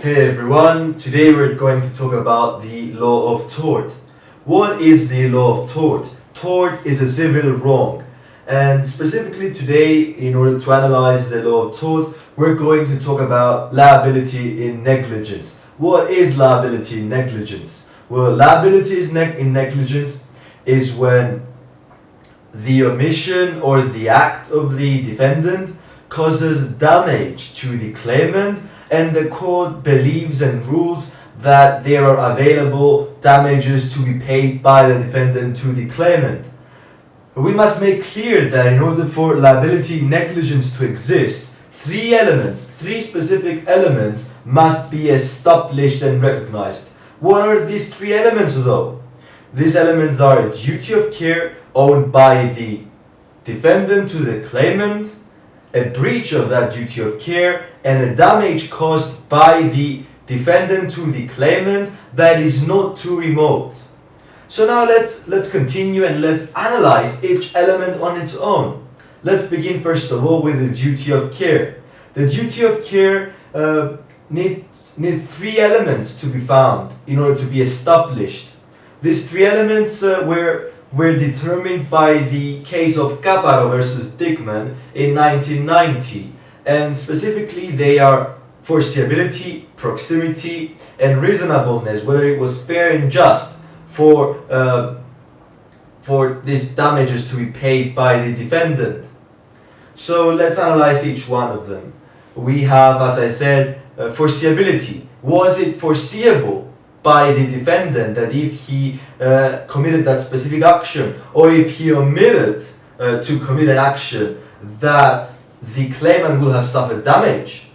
Hey everyone, today we're going to talk about the law of tort. What is the law of tort? Tort is a civil wrong. And specifically today, in order to analyze the law of tort, we're going to talk about liability in negligence. What is liability in negligence? Well, liability in negligence is when the omission or the act of the defendant causes damage to the claimant and the court believes and rules that there are available damages to be paid by the defendant to the claimant. We must make clear that in order for liability negligence to exist, three specific elements must be established and recognized. What are these three elements though? These elements are a duty of care owed by the defendant to the claimant, a breach of that duty of care, and a damage caused by the defendant to the claimant that is not too remote. So now let's continue and let's analyze each element on its own. Let's begin first of all with the duty of care. The duty of care needs three elements to be found in order to be established. These three elements were determined by the case of Caparo versus Dickman in 1990, and specifically they are foreseeability, proximity, and reasonableness, whether it was fair and just for these damages to be paid by the defendant. So let's analyze each one of them. We have, as I said, foreseeability. Was it foreseeable by the defendant that if he committed that specific action, or if he omitted to commit an action, that the claimant will have suffered damage?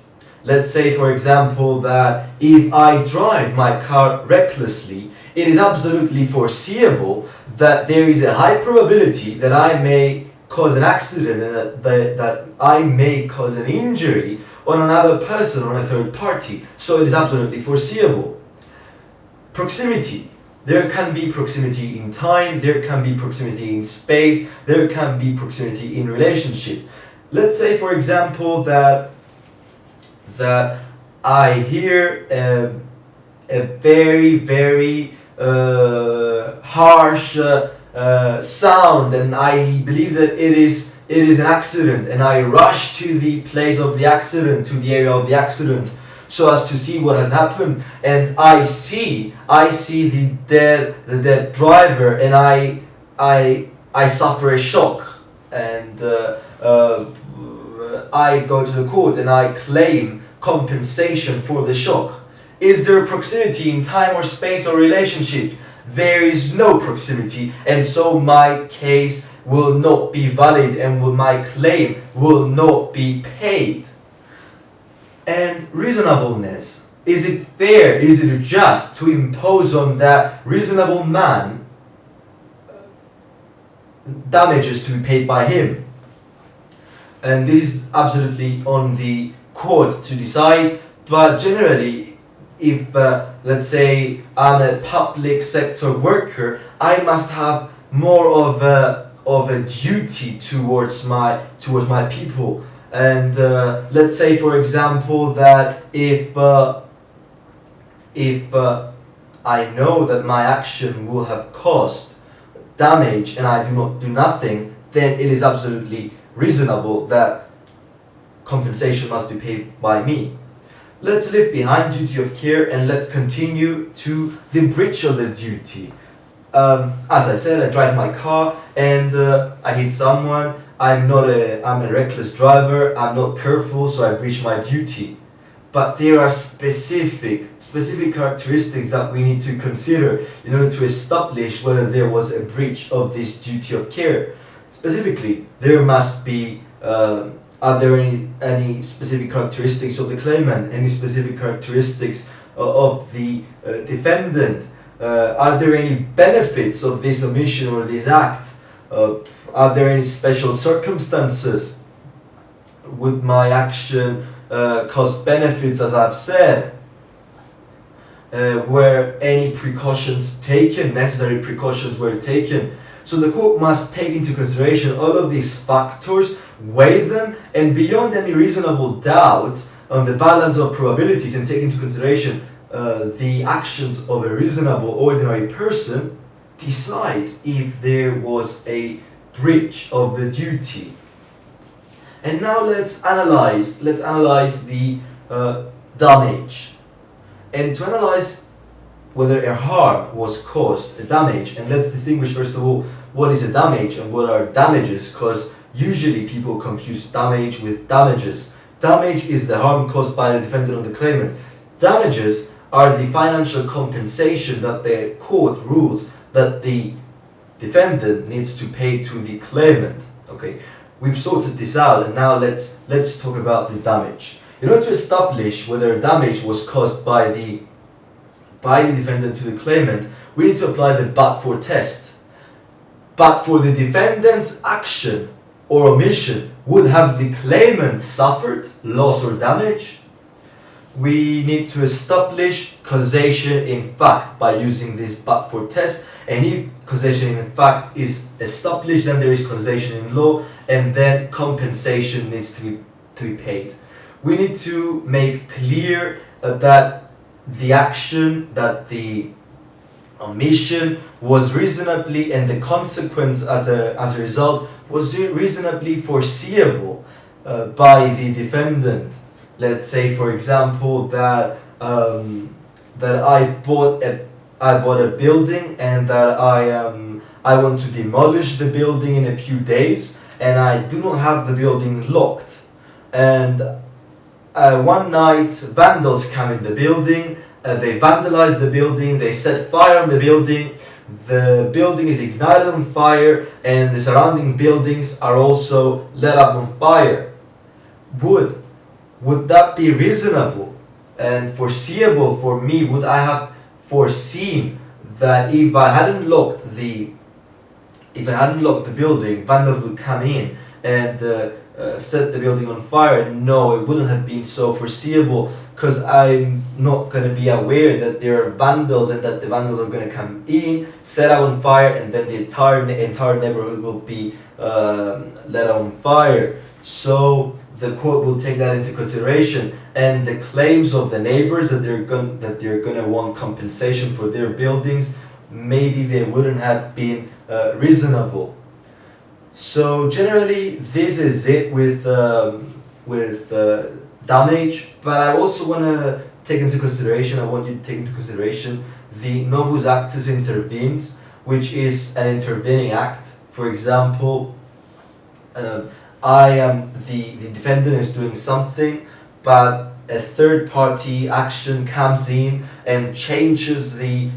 Let's say, for example, that if I drive my car recklessly, it is absolutely foreseeable that there is a high probability that I may cause an accident and that I may cause an injury on another person, on a third party. So it is absolutely foreseeable. Proximity. There can be proximity in time, there can be proximity in space, there can be proximity in relationship. Let's say, for example, that I hear a very harsh sound, and I believe that it is an accident, and I rush to the place of the accident, to the area of the accident, so as to see what has happened, and I see the dead driver, and I suffer a shock, and I go to the court and I claim compensation for the shock. Is there proximity in time or space or relationship? There is no proximity, and so my case will not be valid, and my claim will not be paid. And reasonableness. Is it fair, is it just to impose on that reasonable man damages to be paid by him? And this is absolutely on the court to decide, but generally, if let's say I'm a public sector worker, I must have more of a duty towards my people. And let's say, for example, that if I know that my action will have caused damage and I do not do nothing, then it is absolutely reasonable that compensation must be paid by me. Let's leave behind duty of care and let's continue to the breach of the duty. As I said, I drive my car and I hit someone. I'm a reckless driver, I'm not careful, so I breach my duty. But there are specific characteristics that we need to consider in order to establish whether there was a breach of this duty of care. Specifically, there must be, are there any specific characteristics of the claimant, any specific characteristics of the defendant? Are there any benefits of this omission or this act? Are there any special circumstances? Would my action cause benefits, as I've said? Were any precautions taken, necessary precautions were taken? So the court must take into consideration all of these factors, weigh them, and beyond any reasonable doubt, on the balance of probabilities and take into consideration the actions of a reasonable ordinary person, decide if there was a breach of the duty. And now let's analyze the damage. And to analyze whether a harm was caused, a damage, and let's distinguish first of all what is a damage and what are damages, because usually people confuse damage with damages. Damage is the harm caused by the defendant or the claimant. Damages are the financial compensation that the court rules that the defendant needs to pay to the claimant. Okay, we've sorted this out, and now let's talk about the damage. In order to establish whether damage was caused by the defendant to the claimant, we need to apply the but-for test. But for the defendant's action or omission, would have the claimant suffered loss or damage? We need to establish causation in fact by using this but-for test, and if causation in fact is established, then there is causation in law, and then compensation needs to be paid. We need to make clear that the action, that the omission was reasonably, and the consequence as a result was reasonably foreseeable by the defendant. Let's say, for example, that I bought a building, and that I want to demolish the building in a few days, and I do not have the building locked, and one night vandals come in the building, they vandalize the building, they set fire on the building is ignited on fire, and the surrounding buildings are also lit up on fire. Would that be reasonable and foreseeable for me? Would I have foreseen that if I hadn't locked the building, vandals would come in and set the building on fire? No, it wouldn't have been so foreseeable, because I'm not going to be aware that there are vandals and that the vandals are going to come in, set out on fire, and then the entire neighborhood will be lit on fire. So the court will take that into consideration, and the claims of the neighbors that they're going to want compensation for their buildings, maybe they wouldn't have been reasonable. So generally, this is it with damage. But I also want to take into consideration. I want you to take into consideration the novus actus intervenes, which is an intervening act. For example, the defendant is doing something, but a third party action comes in and changes the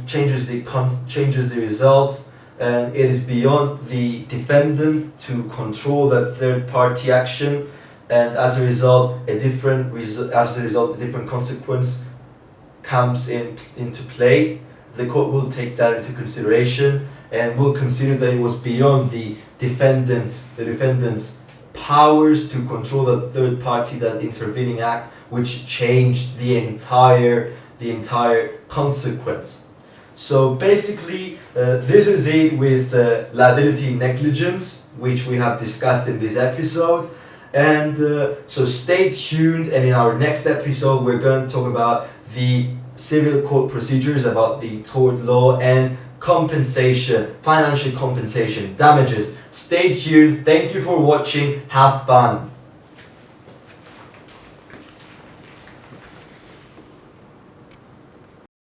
result, and it is beyond the defendant to control that third party action, and as a result a different consequence comes into play. The court will take that into consideration and will consider that it was beyond the defendant's powers to control that third party, that intervening act, which changed the entire consequence. So basically, this is it with liability negligence, which we have discussed in this episode. And so stay tuned, and in our next episode we're going to talk about the civil court procedures, about the tort law, and compensation, financial compensation, damages. Stay tuned. Thank you for watching. Have fun.